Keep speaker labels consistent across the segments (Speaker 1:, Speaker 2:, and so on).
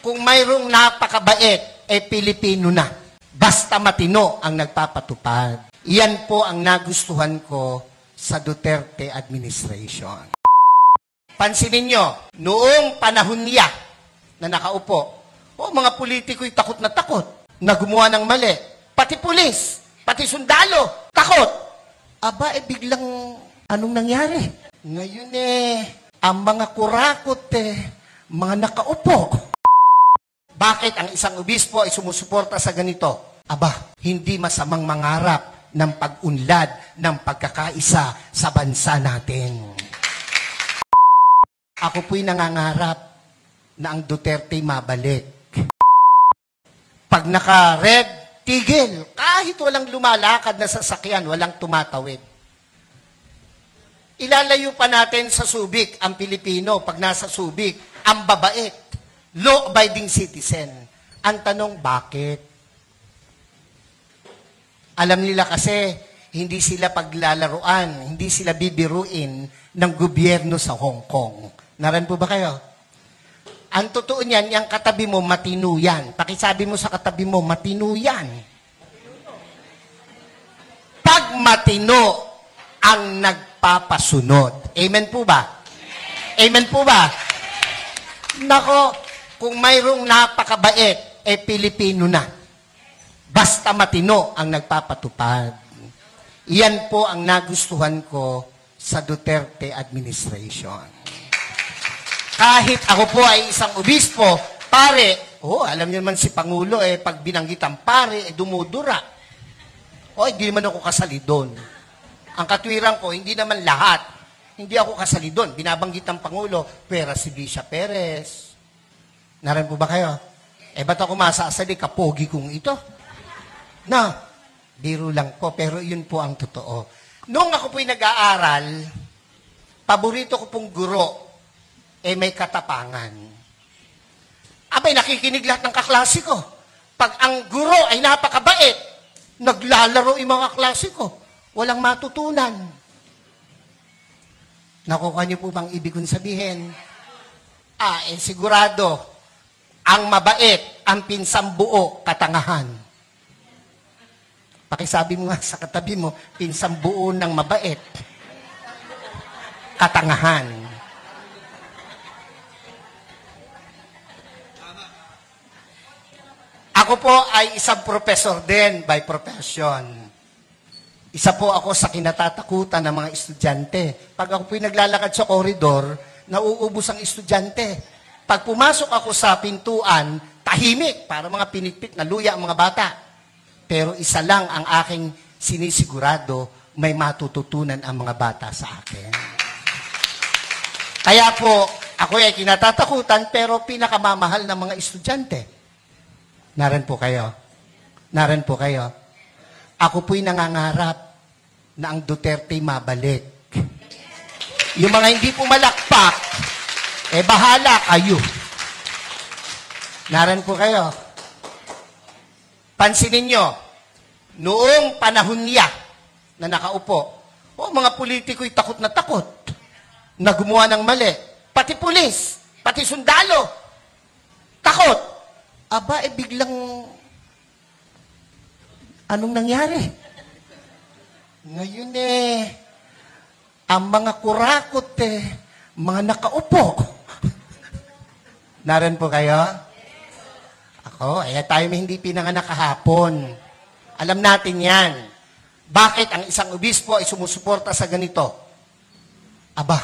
Speaker 1: kung mayroong napakabait, Pilipino na. Basta matino ang nagpapatupad. Iyan po ang nagustuhan ko sa Duterte administration. Pansinin nyo, noong panahon niya na nakaupo, mga politiko'y takot na takot na gumawa ng mali. Pati pulis, pati sundalo, takot. Aba, biglang anong nangyari? Ngayon ang mga kurakot mga nakaupo. Bakit ang isang obispo ay sumusuporta sa ganito? Aba, hindi masamang mangarap ng pag-unlad ng pagkakaisa sa bansa natin. Ako po'y nangangarap na ang Duterte mabalik. Pag naka-red, tigil. Kahit walang lumalakad na sasakyan, walang tumatawid. Ilalayo pa natin sa Subic ang Pilipino pag nasa Subic, ang babait. Law-abiding citizen. Ang tanong, bakit? Alam nila kasi, hindi sila paglalaruan, hindi sila bibiruin ng gobyerno sa Hong Kong. Naran po ba kayo? Ang totoo niyan, yung katabi mo, matino yan. Pakisabi mo sa katabi mo, matino yan. Pag matino ang nagpapasunod. Amen po ba? Amen po ba? Nako, kung mayroong napakabait, Pilipino na. Basta matino ang nagpapatupad. Iyan po ang nagustuhan ko sa Duterte administration. Kahit ako po ay isang obispo, pare, alam niyo naman si Pangulo, pag binanggit ang pare, dumudura. Hindi naman ako kasali doon. Ang katwiran ko, hindi naman lahat. Hindi ako kasali doon. Binabanggit ang Pangulo, pera si Bisha Perez. Naran po ba kayo? Ba't ako masasali? Kapogi kong ito. No, biro lang po, pero yun po ang totoo. Noong ako po'y nag-aaral, paborito ko pong guro, may katapangan. Abay, nakikinig lahat ng kaklase ko. Pag ang guro ay napakabait, naglalaro yung mga klase ko, walang matutunan. Nakuha niyo po bang ibig kong sabihin? Sigurado, ang mabait, ang pinsambuo, katangahan. Pakisabi mo nga sa katabi mo, pinsambuo ng mabait, katangahan. Ako po ay isang professor din by profession. Isa po ako sa kinatatakutan ng mga estudyante. Pag ako po'y naglalakad sa koridor, nauubos ang estudyante. Pag pumasok ako sa pintuan, tahimik, para mga pinitpit na luya ang mga bata. Pero isa lang ang aking sinisigurado, may matututunan ang mga bata sa akin. Kaya po, ako ay kinatatakutan, pero pinakamamahal ng mga estudyante. Naran po kayo. Naran po kayo. Ako po'y nangangarap na ang Duterte mabalik. Yung mga hindi pumalakpak, bahala kayo. Naran po kayo. Pansinin nyo, noong panahon niya na nakaupo, mga politiko'y takot na takot na gumawa ng mali. Pati pulis, pati sundalo, takot. Aba, biglang anong nangyari? Ngayon ang mga kurakot mga nakaupo. Naran po kayo? Ako, tayo may hindi pinanganak kahapon. Alam natin yan. Bakit ang isang obispo ay sumusuporta sa ganito? Aba,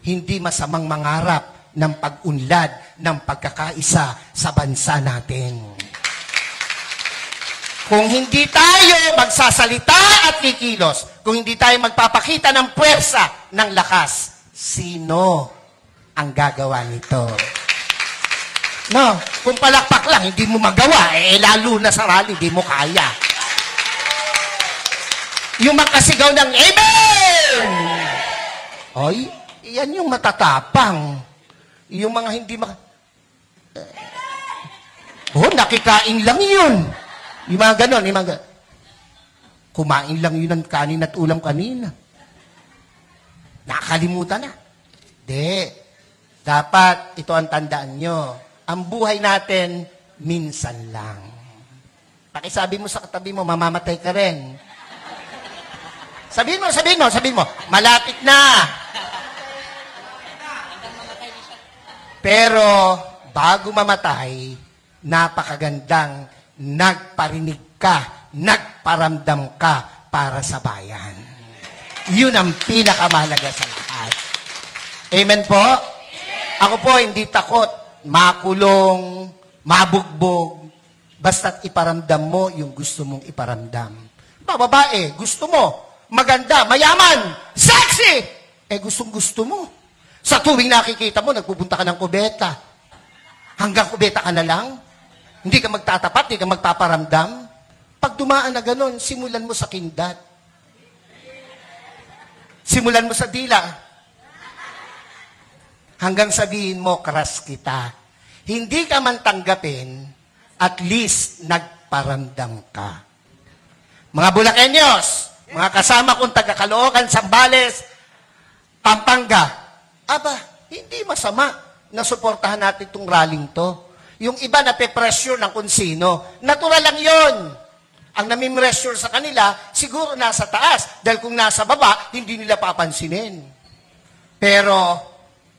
Speaker 1: hindi masamang mangarap ng pag-unlad ng pagkakaisa sa bansa natin. Kung hindi tayo magsasalita at kikilos, kung hindi tayo magpapakita ng puwersa, ng lakas, sino ang gagawa nito? No, kung palakpak lang, hindi mo magawa, lalo na sa rally, hindi mo kaya. Yung makasigaw ng Amen! Oy, yan yung matatapang. Yung mga hindi nakikain lang yun. Yung mga ganon, yung mga kumain lang yun ng kanin at ulam kanina. Nakakalimutan na. Dapat, ito ang tandaan nyo. ang buhay natin minsan lang. Pakisabi mo sa katabi mo, mamamatay ka rin. Sabihin mo, malapit na. Pero, bago mamatay, napakagandang nagparinig ka, nagparamdam ka para sa bayan. Yun ang pinakamahalaga sa lahat. Amen po? Ako po, hindi takot, makulong, mabugbog, basta't iparamdam mo yung gusto mong iparamdam. Babae, gusto mo, maganda, mayaman, sexy! Gustong-gusto mo. Sa tuwing nakikita mo, nagpupunta ka ng kubeta. Hanggang kubeta ka na lang. Hindi ka magtatapat, hindi ka magpaparamdam. Pag dumaan na ganun, simulan mo sa kindat. Simulan mo sa dila. Hanggang sabihin mo, crush kita. Hindi ka man tanggapin, at least nagparamdam ka. Mga Bulakenyos, mga kasama kong taga-Caloocan, Zambales, Pampanga, aba, hindi masama na suportahan natin itong rallying to. Yung iba na pe-pressure ng kung sino. Natural lang yon. Ang nami-pressure sa kanila, siguro nasa taas. Dahil kung nasa baba, hindi nila papansinin. Pero,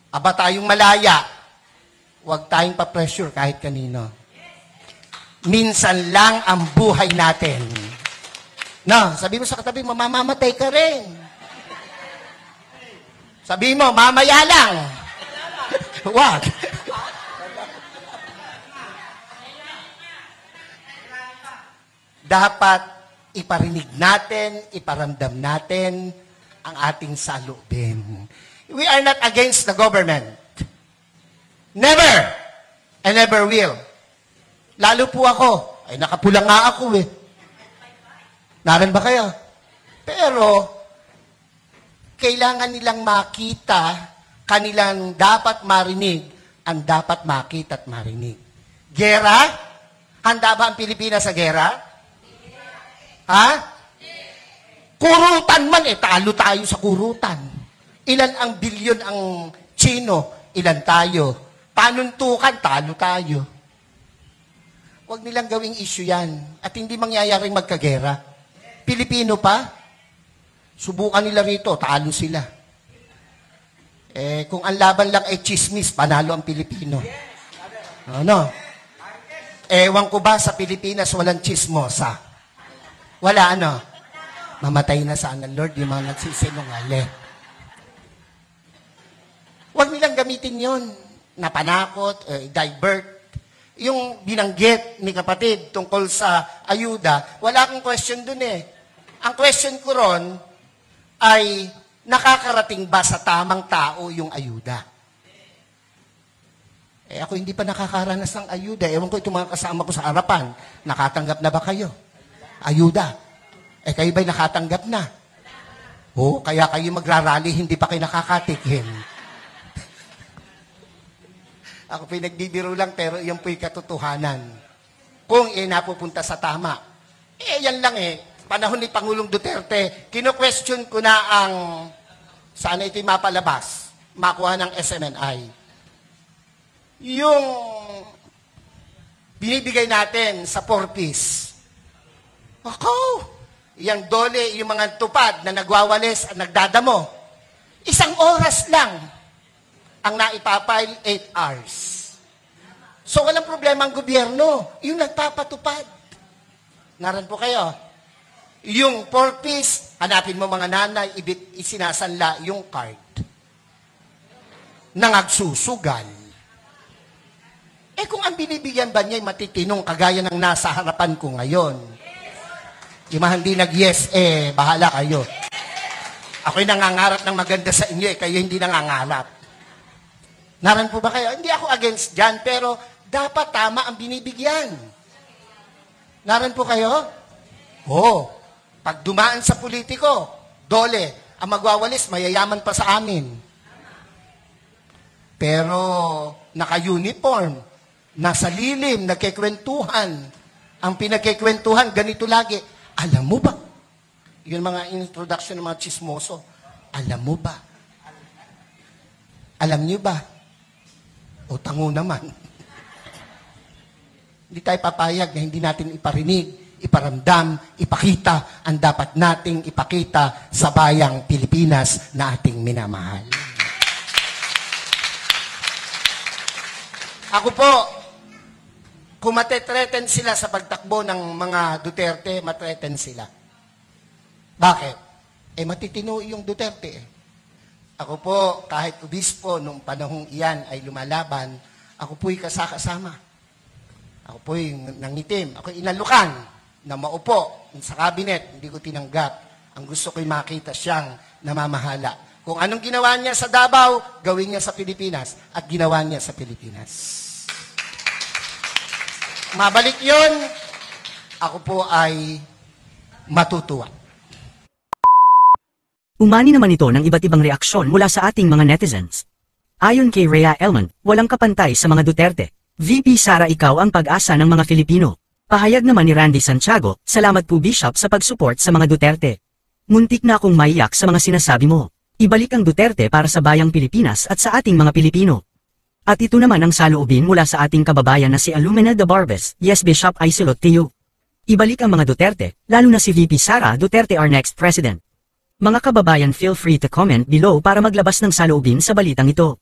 Speaker 1: aba tayong malaya, huwag tayong pa-pressure kahit kanino. Minsan lang ang buhay natin. No, sabi mo sa katabi, mamamatay ka rin. Sabi mo, mamaya lang. Wag. Dapat iparinig natin, iparamdam natin ang ating saloobin. We are not against the government. Never. And never will. Lalo po ako. Ay, nakapula nga ako eh. Naran ba kayo? Pero, kailangan nilang makita, kanilang dapat marinig, ang dapat makita at marinig. Gera? Handa ba ang Pilipinas sa gera? Ha? Kurutan man talo tayo sa kurutan. Ilan ang bilyon ang Chino? Ilan tayo? Panuntukan, talo tayo. Huwag nilang gawing issue yan. At hindi mangyayaring magkagera. Pilipino pa, subukan nila rito, talo sila. Kung ang laban lang ay chismis, panalo ang Pilipino. Ano? Ewan ko ba sa Pilipinas walang chismosa? Wala ano? Mamatay na sana, Lord, yung mga nagsisinungaling. Huwag nilang gamitin yon na panakot, divert. Yung binanggit ni kapatid tungkol sa ayuda, wala akong question dun eh. Ang question ko ron ay nakakarating ba sa tamang tao yung ayuda? Ako hindi pa nakakaranas ng ayuda. Ewan ko itong mga kasama ko sa harapan. Nakatanggap na ba kayo? Ayuda. Kayo ba'y nakatanggap na? Oo, kaya kayo magrarally, hindi pa kayo nakakatikim. Ako pinagbibiro lang, pero yan po'y katotohanan. Kung napupunta sa tama. Yan lang panahon ni Pangulong Duterte, kino-question ko na ang, sana ito'y mapalabas, makuha ng SMNI. Yung binibigay natin sa 4-piece. Yung dole, yung mga tupad na nagwawalis at nagdadamo. 1 oras lang ang naipapile 8 hours. So, walang problema ang gobyerno. Yung nagpapatupad. Naran po kayo. Yung 4-piece, hanapin mo mga nanay, isinasanla yung card. Nangagsusugal. Kung ang binibigyan ba niya ay matitinong kagaya ng nasa harapan ko ngayon, yung mga hindi nag-yes, bahala kayo. Ako'y nangangarap ng maganda sa inyo, kayo hindi nangangarap. Naran po ba kayo? Hindi ako against dyan, pero dapat tama ang binibigyan. Naran po kayo? Pag dumaan sa politiko, dole, ang magwawalis, mayayaman pa sa amin. Pero, naka-uniform, nasa lilim, nagkikwentuhan. Ang pinagkikwentuhan, ganito lagi. Alam mo ba? Yun mga introduction ng mga chismoso. Alam mo ba? Alam niyo ba? O tango naman. Hindi tayo papayag na hindi natin iparinig, iparamdam, ipakita ang dapat nating ipakita sa bayang Pilipinas na ating minamahal. Ako po, kung matetreten sila sa pagtakbo ng mga Duterte, matreten sila. Bakit? Matitino yung Duterte. Ako po, kahit obispo, nung panahong iyan ay lumalaban, ako po'y kasama. Ako po'y nangitim. Ako'y inalukan na maupo sa cabinet. Hindi ko tinanggap. Ang gusto ko'y makita siyang namamahala. Kung anong ginawa niya sa Davao, gawin niya sa Pilipinas. At ginawa niya sa Pilipinas. Mabalik yun, ako po ay matutuwa.
Speaker 2: Umani naman ito ng iba't ibang reaksyon mula sa ating mga netizens. Ayon kay Rhea Elman, walang kapantay sa mga Duterte. VP Sara, ikaw ang pag-asa ng mga Filipino. Pahayag naman ni Randy Santiago, salamat po Bishop sa pag-support sa mga Duterte. Muntik na akong maiyak sa mga sinasabi mo. Ibalik ang Duterte para sa bayang Pilipinas at sa ating mga Pilipino. At ito naman ang saloobin mula sa ating kababayan na si Alumina de Barbes. Yes Bishop, I salute to you. Ibalik ang mga Duterte, lalo na si VP Sara Duterte, our next president. Mga kababayan, feel free to comment below para maglabas ng saloobin sa balitang ito.